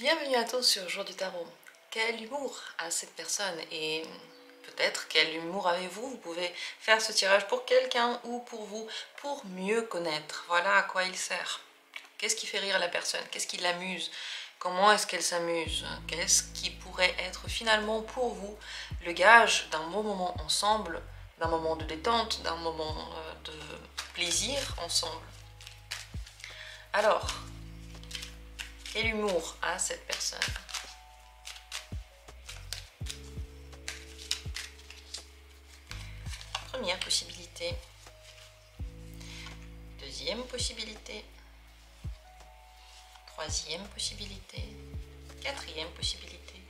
Bienvenue à tous sur Jour du Tarot. Quel humour a cette personne et peut-être quel humour avez-vous? Vous pouvez faire ce tirage pour quelqu'un ou pour vous pour mieux connaître. Voilà à quoi il sert. Qu'est-ce qui fait rire la personne? Qu'est-ce qui l'amuse? Comment est-ce qu'elle s'amuse? Qu'est-ce qui pourrait être finalement pour vous le gage d'un bon moment ensemble, d'un moment de détente, d'un moment de plaisir ensemble? Alors, quel humour a cette personne? Première possibilité. Deuxième possibilité. Troisième possibilité. Quatrième possibilité.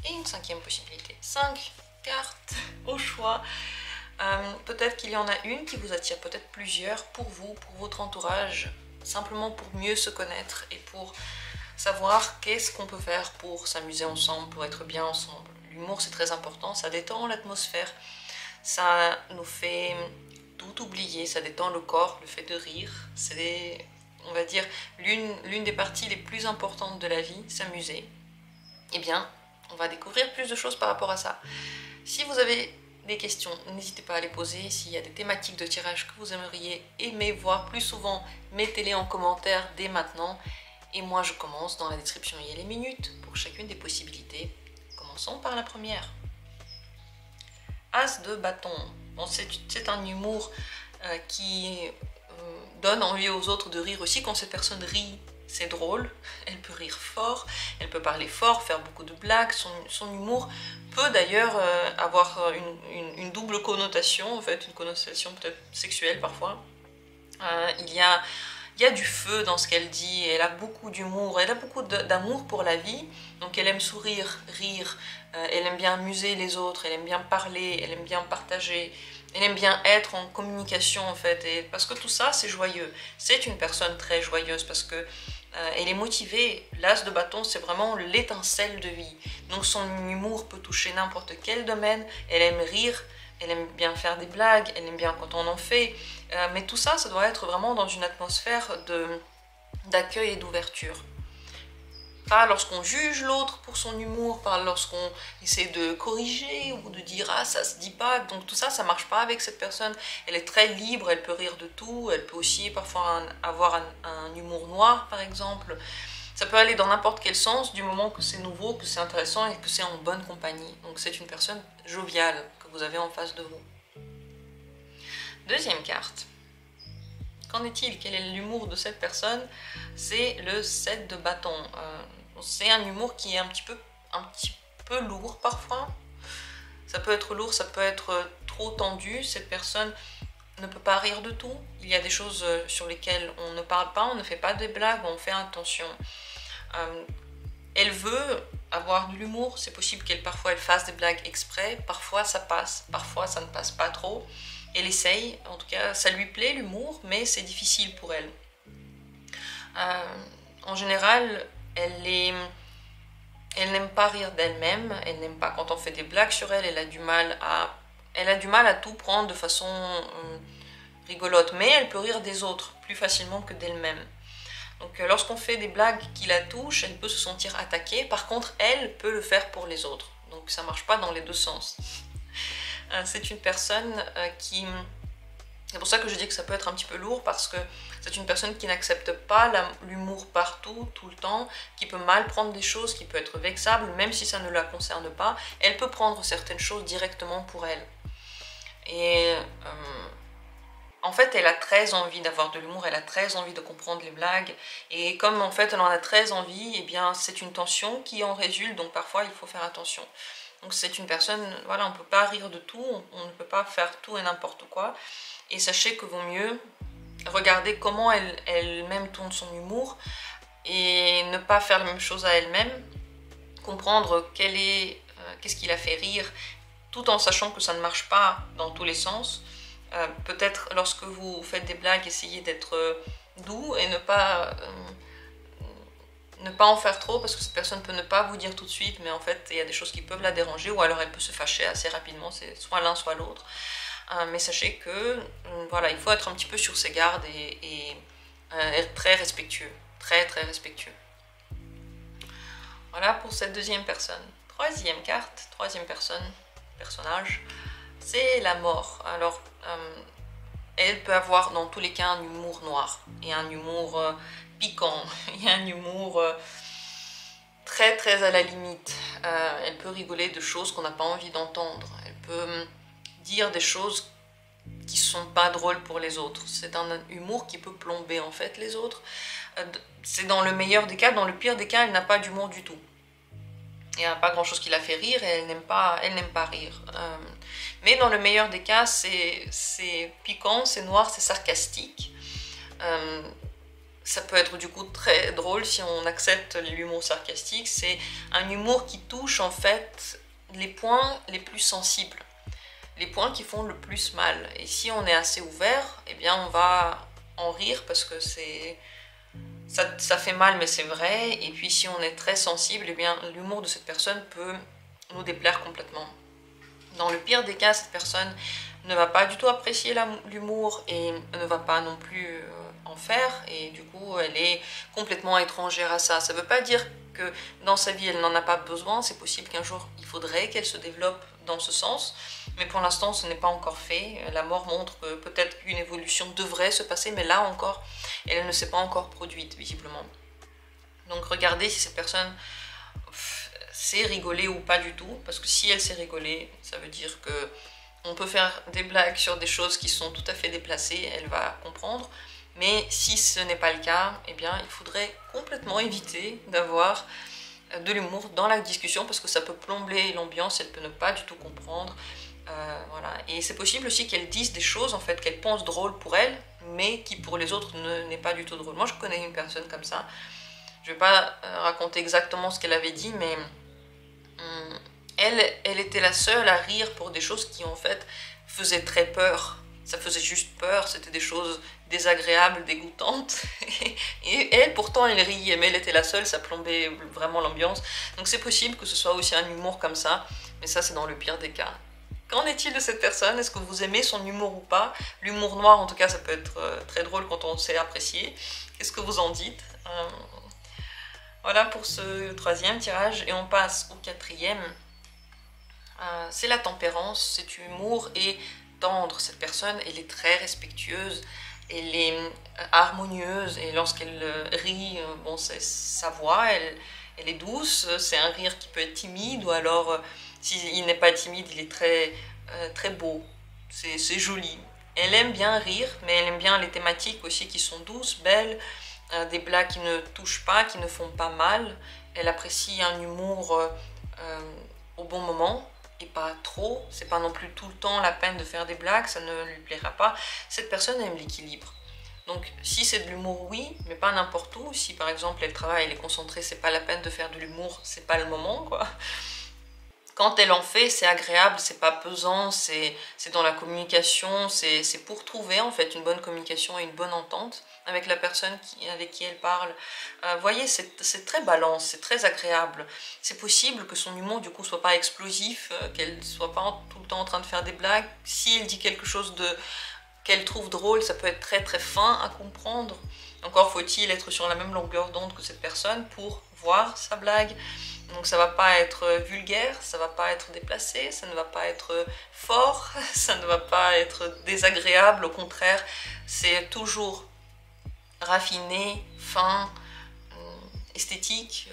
Et une cinquième possibilité. 5 cartes au choix. Peut-être qu'il y en a une qui vous attire, peut-être plusieurs pour vous, pour votre entourage, simplement pour mieux se connaître et pour savoir qu'est-ce qu'on peut faire pour s'amuser ensemble, pour être bien ensemble. L'humour, c'est très important, ça détend l'atmosphère, ça nous fait tout oublier, ça détend le corps, le fait de rire. C'est, on va dire, l'une des parties les plus importantes de la vie, s'amuser. Eh bien, on va découvrir plus de choses par rapport à ça. Si vous avez des questions, n'hésitez pas à les poser. S'il y a des thématiques de tirage que vous aimeriez aimer voir plus souvent, mettez-les en commentaire dès maintenant. Et moi, je commence. Dans la description, il y a les minutes pour chacune des possibilités. Commençons par la première. As de bâton. Bon, c'est un humour qui donne envie aux autres de rire aussi. Quand cette personne rit, c'est drôle. Elle peut rire fort, elle peut parler fort, faire beaucoup de blagues. Son humour peut d'ailleurs avoir une double connotation, en fait, une connotation peut-être sexuelle parfois. Il y a du feu dans ce qu'elle dit, elle a beaucoup d'humour, elle a beaucoup d'amour pour la vie, donc elle aime sourire, rire, elle aime bien amuser les autres, elle aime bien parler, elle aime bien partager, elle aime bien être en communication en fait, et parce que tout ça c'est joyeux. C'est une personne très joyeuse parce que elle est motivée. L'as de bâton, c'est vraiment l'étincelle de vie. Donc son humour peut toucher n'importe quel domaine. Elle aime rire, elle aime bien faire des blagues, elle aime bien quand on en fait. Mais tout ça, ça doit être vraiment dans une atmosphère d'accueil et d'ouverture. Pas lorsqu'on juge l'autre pour son humour, pas lorsqu'on essaie de corriger ou de dire « ah ça se dit pas ». Donc tout ça, ça marche pas avec cette personne. Elle est très libre, elle peut rire de tout, elle peut aussi parfois avoir un humour noir par exemple. Ça peut aller dans n'importe quel sens du moment que c'est nouveau, que c'est intéressant et que c'est en bonne compagnie. Donc c'est une personne joviale que vous avez en face de vous. Deuxième carte. Qu'en est-il? Quel est l'humour de cette personne? C'est le 7 de bâton. C'est un humour qui est un petit peu lourd parfois. Ça peut être lourd, ça peut être trop tendu. Cette personne ne peut pas rire de tout. Il y a des choses sur lesquelles on ne parle pas, on ne fait pas de blagues, on fait attention. Elle veut avoir de l'humour, c'est possible parfois elle fasse des blagues exprès, parfois ça passe, parfois ça ne passe pas trop. Elle essaye, en tout cas ça lui plaît l'humour, mais c'est difficile pour elle. En général, elle n'aime pas rire d'elle-même, elle n'aime pas quand on fait des blagues sur elle, elle a du mal à tout prendre de façon rigolote, mais elle peut rire des autres plus facilement que d'elle-même. Donc lorsqu'on fait des blagues qui la touchent, elle peut se sentir attaquée, par contre elle peut le faire pour les autres, donc ça marche pas dans les deux sens. C'est une personne qui... C'est pour ça que je dis que ça peut être un petit peu lourd, parce que c'est une personne qui n'accepte pas l'humour partout, tout le temps, qui peut mal prendre des choses, qui peut être vexable, même si ça ne la concerne pas. Elle peut prendre certaines choses directement pour elle. Et en fait, elle a très envie d'avoir de l'humour, elle a très envie de comprendre les blagues. Et comme en fait elle en a très envie, eh bien c'est une tension qui en résulte, donc parfois il faut faire attention. Donc c'est une personne, voilà, on ne peut pas rire de tout, on ne peut pas faire tout et n'importe quoi. Et sachez que vaut mieux regarder comment elle-même tourne son humour et ne pas faire la même chose à elle-même, comprendre qu'est-ce qui la fait rire, tout en sachant que ça ne marche pas dans tous les sens. Peut-être lorsque vous faites des blagues, essayez d'être doux et ne pas en faire trop, parce que cette personne peut ne pas vous dire tout de suite, mais en fait il y a des choses qui peuvent la déranger, ou alors elle peut se fâcher assez rapidement, c'est soit l'un soit l'autre. Mais sachez que voilà, il faut être un petit peu sur ses gardes et être très respectueux, très respectueux. Voilà pour cette deuxième personne. Troisième carte, troisième personnage, c'est la mort. Alors, elle peut avoir dans tous les cas un humour noir et un humour piquant et un humour très très à la limite. Elle peut rigoler de choses qu'on n'a pas envie d'entendre. Elle peut dire des choses qui sont pas drôles pour les autres. C'est un humour qui peut plomber en fait les autres. C'est dans le meilleur des cas. Dans le pire des cas, elle n'a pas d'humour du tout. Il n'y a pas grand chose qui la fait rire et elle n'aime pas rire. Mais dans le meilleur des cas, c'est piquant, c'est noir, c'est sarcastique. Ça peut être du coup très drôle si on accepte l'humour sarcastique. C'est un humour qui touche en fait les points les plus sensibles, les points qui font le plus mal. Et si on est assez ouvert, eh bien on va en rire parce que ça fait mal mais c'est vrai. Et puis si on est très sensible, eh bien l'humour de cette personne peut nous déplaire complètement. Dans le pire des cas, cette personne ne va pas du tout apprécier l'humour et ne va pas non plus en faire, et du coup elle est complètement étrangère à ça. Ça ne veut pas dire que dans sa vie elle n'en a pas besoin, c'est possible qu'un jour il faudrait qu'elle se développe dans ce sens, mais pour l'instant ce n'est pas encore fait. La mort montre que peut-être qu'une évolution devrait se passer, mais là encore elle ne s'est pas encore produite visiblement. Donc regardez si cette personne sait rigoler ou pas du tout, parce que si elle sait rigoler, ça veut dire que on peut faire des blagues sur des choses qui sont tout à fait déplacées, elle va comprendre. Mais si ce n'est pas le cas, eh bien il faudrait complètement éviter d'avoir de l'humour dans la discussion, parce que ça peut plomber l'ambiance, elle peut ne pas du tout comprendre. Voilà. Et c'est possible aussi qu'elle dise des choses en fait qu'elle pense drôles pour elle, mais qui pour les autres n'est pas du tout drôle. Moi je connais une personne comme ça. Je ne vais pas raconter exactement ce qu'elle avait dit, mais elle était la seule à rire pour des choses qui en fait faisaient très peur. Ça faisait juste peur, c'était des choses désagréables, dégoûtantes. Et elle, pourtant, elle riait, mais elle était la seule, ça plombait vraiment l'ambiance. Donc c'est possible que ce soit aussi un humour comme ça, mais ça c'est dans le pire des cas. Qu'en est-il de cette personne? Est-ce que vous aimez son humour ou pas? L'humour noir, en tout cas, ça peut être très drôle quand on sait apprécier. Qu'est-ce que vous en dites? Voilà pour ce troisième tirage, et on passe au quatrième. C'est la tempérance, cet humour est tendre. Cette personne, elle est très respectueuse, elle est harmonieuse, et lorsqu'elle rit, bon, sa voix, elle est douce. C'est un rire qui peut être timide, ou alors, s'il n'est pas timide, il est très beau, c'est joli. Elle aime bien rire, mais elle aime bien les thématiques aussi qui sont douces, belles, des blagues qui ne touchent pas, qui ne font pas mal. Elle apprécie un humour au bon moment, et pas trop. C'est pas non plus tout le temps la peine de faire des blagues, ça ne lui plaira pas. Cette personne aime l'équilibre. Donc si c'est de l'humour, oui, mais pas n'importe où. Si par exemple elle travaille, elle est concentrée, c'est pas la peine de faire de l'humour, c'est pas le moment, quoi. Quand elle en fait, c'est agréable, c'est pas pesant, c'est dans la communication, c'est pour trouver en fait une bonne communication et une bonne entente avec la personne avec qui elle parle. Vous voyez, c'est très balance, c'est très agréable. C'est possible que son humour du coup soit pas explosif, qu'elle soit pas tout le temps en train de faire des blagues. Si elle dit quelque chose qu'elle trouve drôle, ça peut être très très fin à comprendre. Encore faut-il être sur la même longueur d'onde que cette personne pour voir sa blague. Donc ça va pas être vulgaire, ça va pas être déplacé, ça ne va pas être fort, ça ne va pas être désagréable, au contraire, c'est toujours raffiné, fin, esthétique,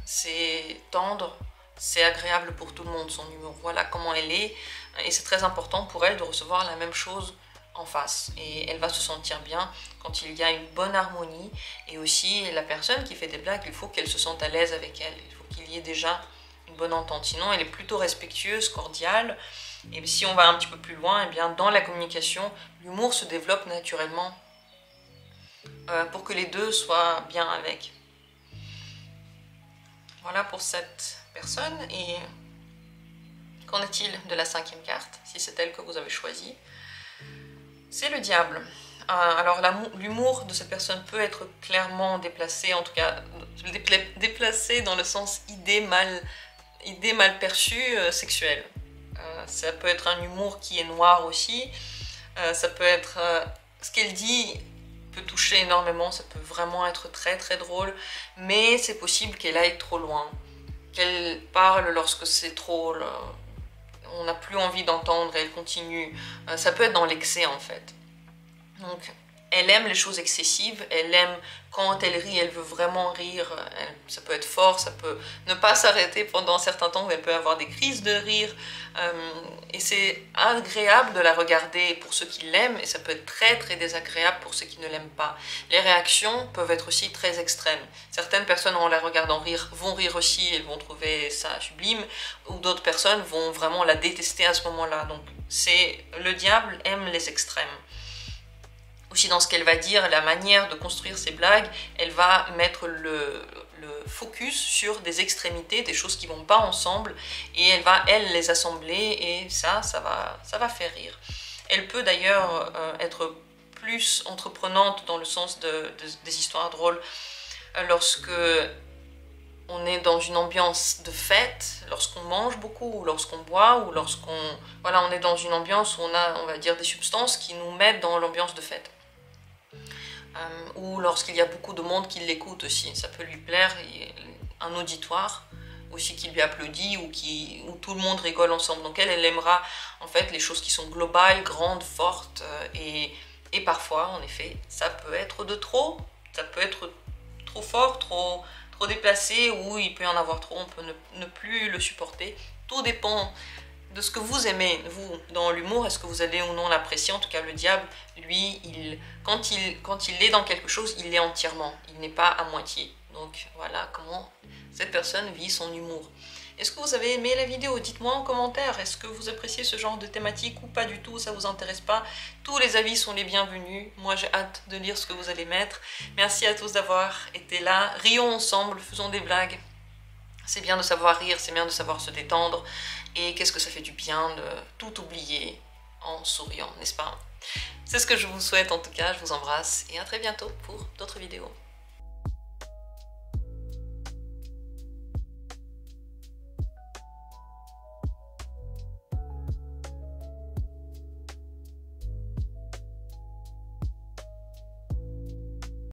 c'est tendre, c'est agréable pour tout le monde son humour. Voilà comment elle est, et c'est très important pour elle de recevoir la même chose en face, et elle va se sentir bien quand il y a une bonne harmonie. Et aussi la personne qui fait des blagues, il faut qu'elle se sente à l'aise avec elle, il faut qu'il y ait déjà une bonne entente, sinon elle est plutôt respectueuse, cordiale. Et si on va un petit peu plus loin, eh bien dans la communication, l'humour se développe naturellement pour que les deux soient bien avec. Voilà pour cette personne. Et qu'en est-il de la cinquième carte, si c'est elle que vous avez choisie? C'est le diable. Alors l'humour de cette personne peut être clairement déplacé, en tout cas déplacé dans le sens idée mal perçue sexuelle. Ça peut être un humour qui est noir aussi. Ça peut être ce qu'elle dit peut toucher énormément, ça peut vraiment être très très drôle, mais c'est possible qu'elle aille trop loin. qu'elle parle lorsque c'est trop, on n'a plus envie d'entendre et elle continue. Ça peut être dans l'excès en fait. Donc elle aime les choses excessives, elle aime quand elle rit, elle veut vraiment rire, ça peut être fort, ça peut ne pas s'arrêter pendant un certain temps, où elle peut avoir des crises de rire, et c'est agréable de la regarder pour ceux qui l'aiment, et ça peut être très très désagréable pour ceux qui ne l'aiment pas. Les réactions peuvent être aussi très extrêmes. Certaines personnes, en la regardant rire, vont rire aussi, elles vont trouver ça sublime, ou d'autres personnes vont vraiment la détester à ce moment-là. Donc le diable aime les extrêmes. Aussi dans ce qu'elle va dire, la manière de construire ses blagues, elle va mettre le focus sur des extrémités, des choses qui ne vont pas ensemble, et elle va, elle, les assembler, et ça va faire rire. Elle peut d'ailleurs être plus entreprenante dans le sens des histoires drôles lorsque on est dans une ambiance de fête, lorsqu'on mange beaucoup, ou lorsqu'on boit, ou lorsqu'on... Voilà, on est dans une ambiance où on a, on va dire, des substances qui nous mettent dans l'ambiance de fête. Ou lorsqu'il y a beaucoup de monde qui l'écoute aussi, ça peut lui plaire, un auditoire aussi qui lui applaudit où tout le monde rigole ensemble. Donc elle aimera en fait les choses qui sont globales, grandes, fortes, et parfois en effet ça peut être de trop, ça peut être trop fort, trop déplacé, ou il peut y en avoir trop, on peut ne plus le supporter. Tout dépend de ce que vous aimez, vous, dans l'humour. Est-ce que vous allez ou non l'apprécier? En tout cas, le diable, lui, quand il est dans quelque chose, il l'est entièrement. Il n'est pas à moitié. Donc, voilà comment cette personne vit son humour. Est-ce que vous avez aimé la vidéo? Dites-moi en commentaire. Est-ce que vous appréciez ce genre de thématique ou pas du tout? Ça vous intéresse pas? Tous les avis sont les bienvenus. Moi, j'ai hâte de lire ce que vous allez mettre. Merci à tous d'avoir été là. Rions ensemble, faisons des blagues. C'est bien de savoir rire, c'est bien de savoir se détendre. Et qu'est-ce que ça fait du bien de tout oublier en souriant, n'est-ce pas? C'est ce que je vous souhaite en tout cas, je vous embrasse et à très bientôt pour d'autres vidéos.